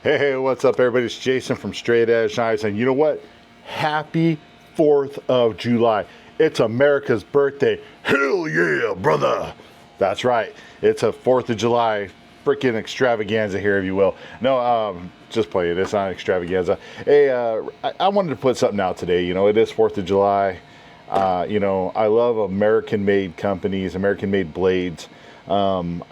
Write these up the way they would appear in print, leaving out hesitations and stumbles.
Hey, what's up, everybody? It's Jason from Straight Edge Knives, and you know what? Happy 4th of July. It's America's birthday. Hell yeah, brother! That's right. It's a 4th of July freaking extravaganza here, if you will. No, just playing. It's not extravaganza. Hey, I wanted to put something out today. You know, it is 4th of July. You know, I love American-made companies, American-made blades. I mean,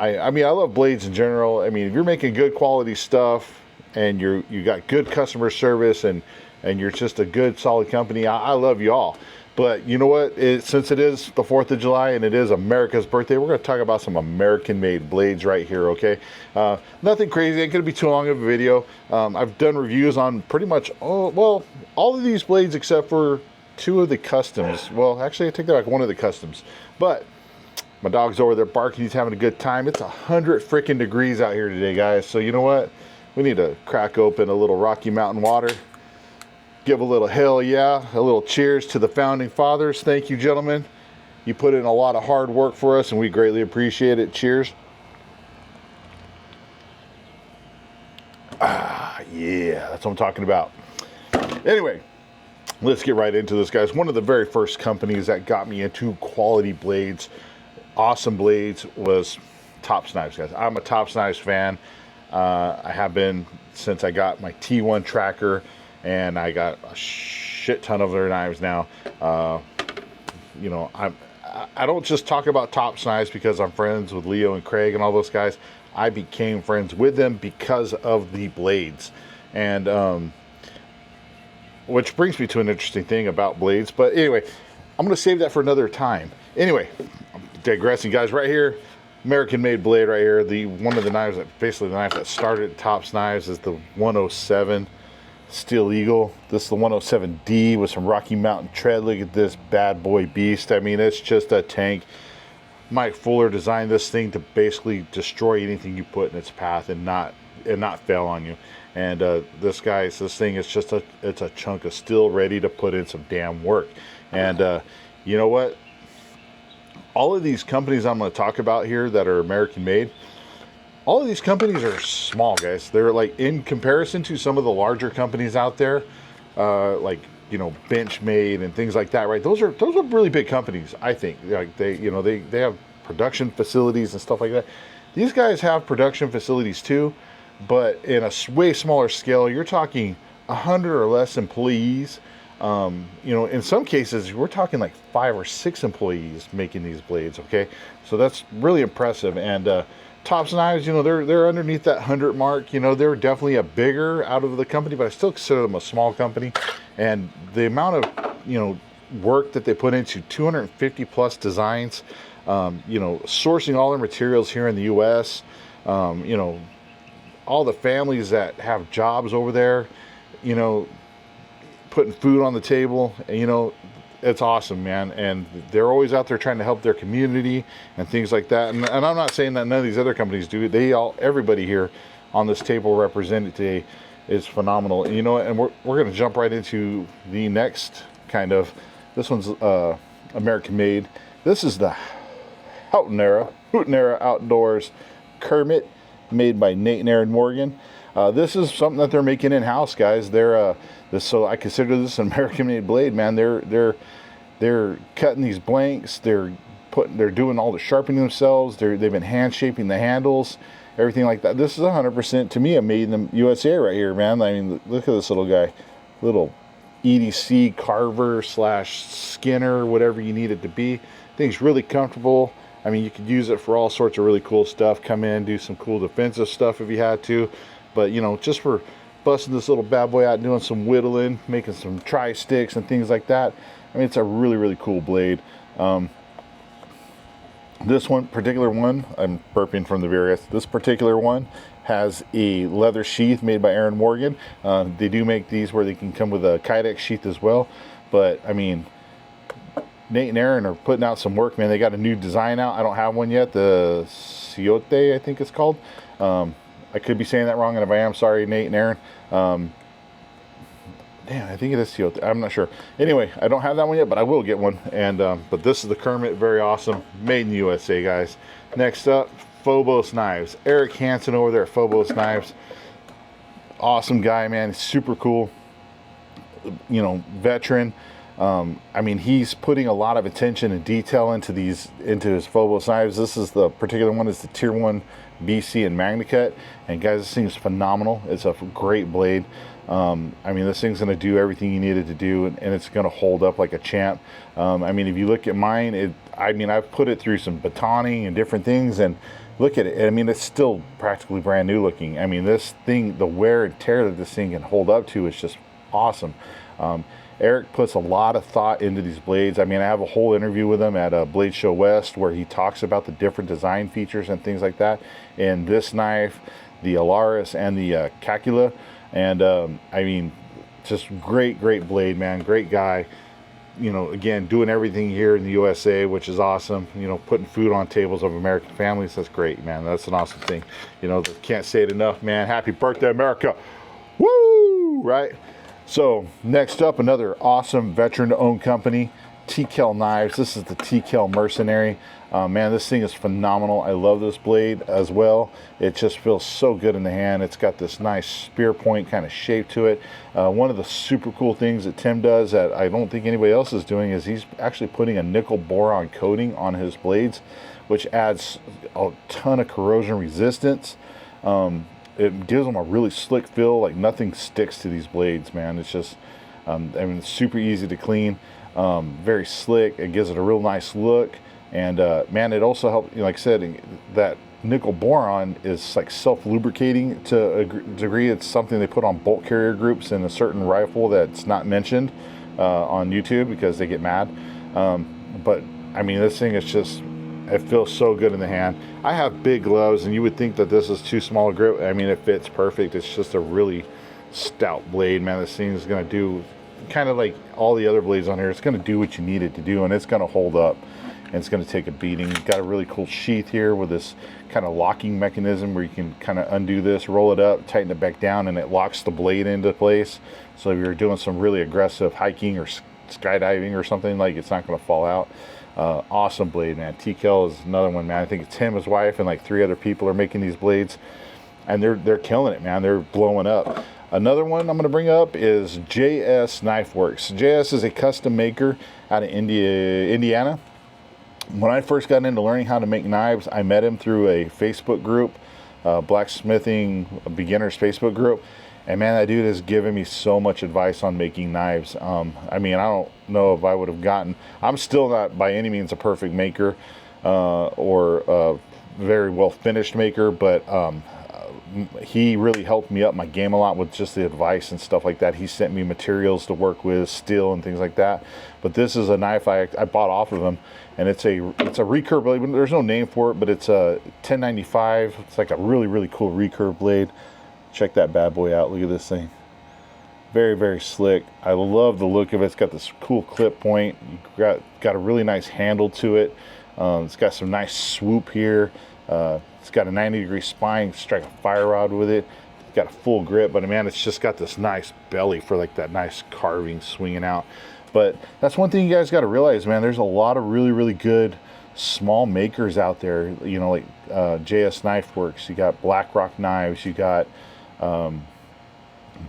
I love blades in general. I mean, if you're making good quality stuff, and you got good customer service and you're just a good solid company, I love you all. But you know what, since it is the 4th of July and it is America's birthday, we're going to talk about some American made blades right here. Okay, nothing crazy, ain't going to be too long of a video. I've done reviews on pretty much all of these blades except for two of the customs. Well, actually I take that back, one of the customs. But my dog's over there barking, he's having a good time. It's 100 freaking degrees out here today, guys. So you know what, we need to crack open a little Rocky Mountain water, give a little hell yeah, a little cheers to the founding fathers. Thank you, gentlemen. You put in a lot of hard work for us and we greatly appreciate it. Cheers. Ah, yeah, that's what I'm talking about. Anyway, let's get right into this, guys. One of the very first companies that got me into quality blades, awesome blades, was Phobos Knives, guys. I'm a Phobos Knives fan. I have been since I got my T1 tracker, and I got a shit ton of their knives now. You know, I don't just talk about Phobos Knives because I'm friends with Leo and Craig and all those guys. I became friends with them because of the blades, and which brings me to an interesting thing about blades. But anyway, I'm going to save that for another time. Anyway, I'm digressing, guys. Right here, American-made blade right here. One of the knives that basically the knife that started Phobos Knives is the 107 Steel Eagle. This is the 107D with some Rocky Mountain tread. Look at this bad boy beast. I mean, it's just a tank. Mike Fuller designed this thing to basically destroy anything you put in its path and not fail on you. And this thing is just it's a chunk of steel ready to put in some damn work. And you know what? All of these companies I'm going to talk about here that are American made, all of these companies are small, guys. They're like, in comparison to some of the larger companies out there, like, you know, Benchmade and things like that, right? Those are really big companies, I think. Like they have production facilities and stuff like that. These guys have production facilities too, but in a way smaller scale. You're talking 100 or less employees. You know, in some cases, we're talking like 5 or 6 employees making these blades. Okay, so that's really impressive. And Phobos Knives, you know, they're underneath that 100 mark. You know, they're definitely a bigger out of the company, but I still consider them a small company. And the amount of, you know, work that they put into 250 plus designs, you know, sourcing all their materials here in the U.S., you know, all the families that have jobs over there, you know, putting food on the table, and you know, it's awesome, man. And they're always out there trying to help their community and things like that. And I'm not saying that none of these other companies do. Everybody here on this table represented today is phenomenal. And you know, and we're going to jump right into the next kind of. This one's American made. This is the Houghton Outdoors Kermit, made by Nate and Aaron Morgan. This is something that they're making in house, guys. So I consider this an American made blade, man. They're cutting these blanks. They're doing all the sharpening themselves. They've been hand shaping the handles, everything like that. This is 100% to me a made in the USA right here, man. I mean, look at this little guy, little EDC carver / skinner, whatever you need it to be. Thing's really comfortable. I mean, you could use it for all sorts of really cool stuff. Come in, do some cool defensive stuff if you had to. But, you know, just for busting this little bad boy out, doing some whittling, making some tri-sticks and things like that. I mean, it's a really, really cool blade. This particular one, I'm burping from the beer, guys. This particular one has a leather sheath made by Aaron Morgan. They do make these where they can come with a Kydex sheath as well. But, I mean, Nate and Aaron are putting out some work, man. They got a new design out. I don't have one yet. The Ciote, I think it's called. I could be saying that wrong, and if I am, sorry, Nate and Aaron. Damn, I think it is Ciote. I'm not sure. Anyway, I don't have that one yet, but I will get one. And but this is the Kermit, very awesome, made in the USA, guys. Next up, Phobos Knives. Eric Hansen over there at Phobos Knives. awesome guy, man. He's super cool, veteran. I mean, he's putting a lot of attention and detail into his Phobos knives. This is the particular one, is the Tier 1 BC and MagnaCut. And guys, this thing's phenomenal. It's a great blade. I mean, this thing's going to do everything you need it to do, and it's going to hold up like a champ. I mean, if you look at mine, I've put it through some batoning and different things, and look at it. I mean, it's still practically brand new looking. I mean, this thing, the wear and tear that this thing can hold up to is just awesome. Eric puts a lot of thought into these blades. I mean, I have a whole interview with him at Blade Show West where he talks about the different design features and things like that. And this knife, the Alaris and the Cacula, and I mean, just great blade, man. Great guy. Again, doing everything here in the USA, which is awesome. Putting food on tables of American families. That's great, man. That's an awesome thing. Can't say it enough, man. Happy birthday, America. Woo! Right? So next up, another awesome veteran-owned company, Tel Knives. This is the Tel Mercenary. Man, this thing is phenomenal. I love this blade as well. It just feels so good in the hand. It's got this nice spear point kind of shape to it. One of the super cool things that Tim does that I don't think anybody else is doing is he's actually putting a nickel boron coating on his blades, which adds a ton of corrosion resistance. It gives them a really slick feel, like nothing sticks to these blades, man. It's just, I mean, it's super easy to clean, very slick. It gives it a real nice look. And man, it also helps, like I said, that nickel boron is like self-lubricating to a degree. It's something they put on bolt carrier groups in a certain rifle that's not mentioned on YouTube because they get mad. But I mean, this thing is just, it feels so good in the hand. I have big gloves, and you would think that this is too small a grip. I mean, it fits perfect. It's just a really stout blade, man. This thing is going to do kind of like all the other blades on here. It's going to do what you need it to do, and it's going to hold up, and it's going to take a beating. It's got a really cool sheath here with this kind of locking mechanism where you can kind of undo this, roll it up, tighten it back down, and it locks the blade into place. So if you're doing some really aggressive hiking or skydiving or something, like, it's not going to fall out. Awesome blade, man. Tel is another one, man. I think it's him, his wife, and like 3 other people are making these blades, and they're killing it, man. They're blowing up. Another one I'm going to bring up is JS Knife Works. JS is a custom maker out of Indiana. When I first got into learning how to make knives, I met him through a Facebook group, Blacksmithing Beginners Facebook group. And man, that dude has given me so much advice on making knives. I mean, I don't know if I would have gotten, I'm still not by any means a perfect maker or a very well finished maker, but he really helped me up my game a lot with just the advice and stuff like that. He sent me materials to work with, steel and things like that. But this is a knife I bought off of him, and it's a recurve blade. There's no name for it, but it's a 1095. It's like a really cool recurve blade. Check that bad boy out. Look at this thing. Very slick. I love the look of it. It's got this cool clip point. You got a really nice handle to it. It's got some nice swoop here. It's got a 90-degree spine. Strike a fire rod with it. It's got a full grip, but man, it's just got this nice belly for like that nice carving swinging out. But that's one thing you guys got to realize, man. There's a lot of really good small makers out there. Like JS Knife Works. You got BlackRock Knives. You got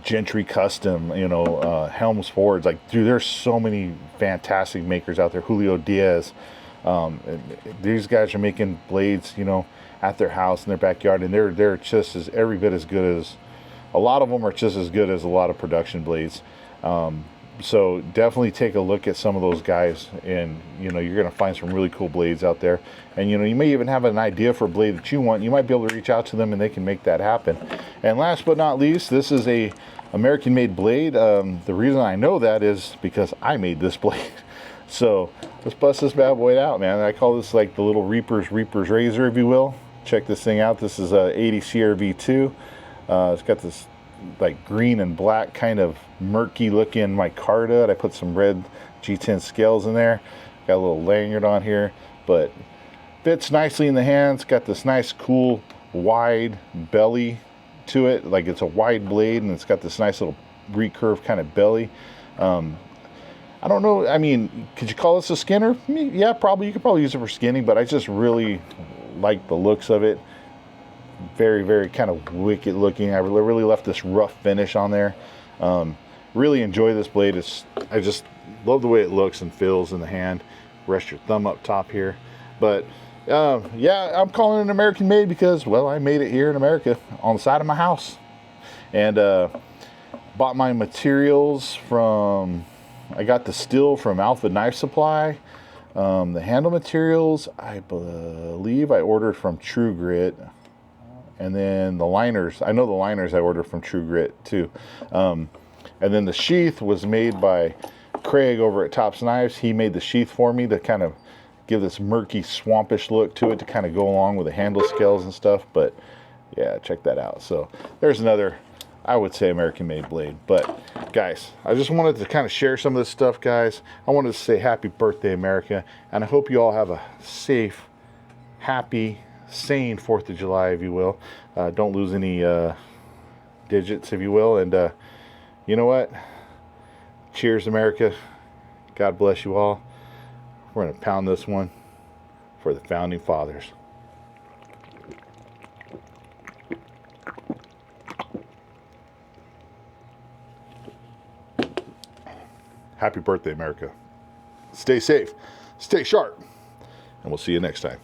Gentry Custom, Helms Fords. Like, dude, there's so many fantastic makers out there. Julio Diaz. These guys are making blades, at their house in their backyard, and they're just as every bit as good as, a lot of them are just as good as a lot of production blades. So definitely take a look at some of those guys, and you're going to find some really cool blades out there. And you may even have an idea for a blade that you want. You might be able to reach out to them and they can make that happen. And last but not least, this is a American made blade. The reason I know that is because I made this blade. So let's bust this bad boy out, man. I call this like the little Reaper's razor, if you will. Check this thing out. This is a 80 CRV2. It's got this like green and black kind of murky looking micarta. I put some red G10 scales in there. Got a little lanyard on here, but fits nicely in the hands. Got this nice cool wide belly to it, like it's a wide blade, and it's got this nice little recurve kind of belly. I don't know, I mean, could you call this a skinner? Yeah, probably. You could probably use it for skinning, but I just really like the looks of it. very, very kind of wicked looking. I really left this rough finish on there. Really enjoy this blade. I just love the way it looks and feels in the hand. Rest your thumb up top here. But yeah, I'm calling it an American made because, well, I made it here in America on the side of my house. And bought my materials from, I got the steel from Alpha Knife Supply. The handle materials, I believe I ordered from True Grit. And then the liners, I know the liners I ordered from True Grit too. And then the sheath was made by Craig over at Tops Knives. He made the sheath for me to kind of give this murky, swampish look to it to kind of go along with the handle scales and stuff. But yeah, check that out. So there's another, I would say, American made blade. But guys, I just wanted to kind of share some of this stuff, guys. I wanted to say happy birthday, America. And I hope you all have a safe, happy, sane 4th of July, if you will. Don't lose any digits, if you will. And you know what? Cheers, America. God bless you all. We're going to pound this one for the Founding Fathers. Happy birthday, America. Stay safe, stay sharp, and we'll see you next time.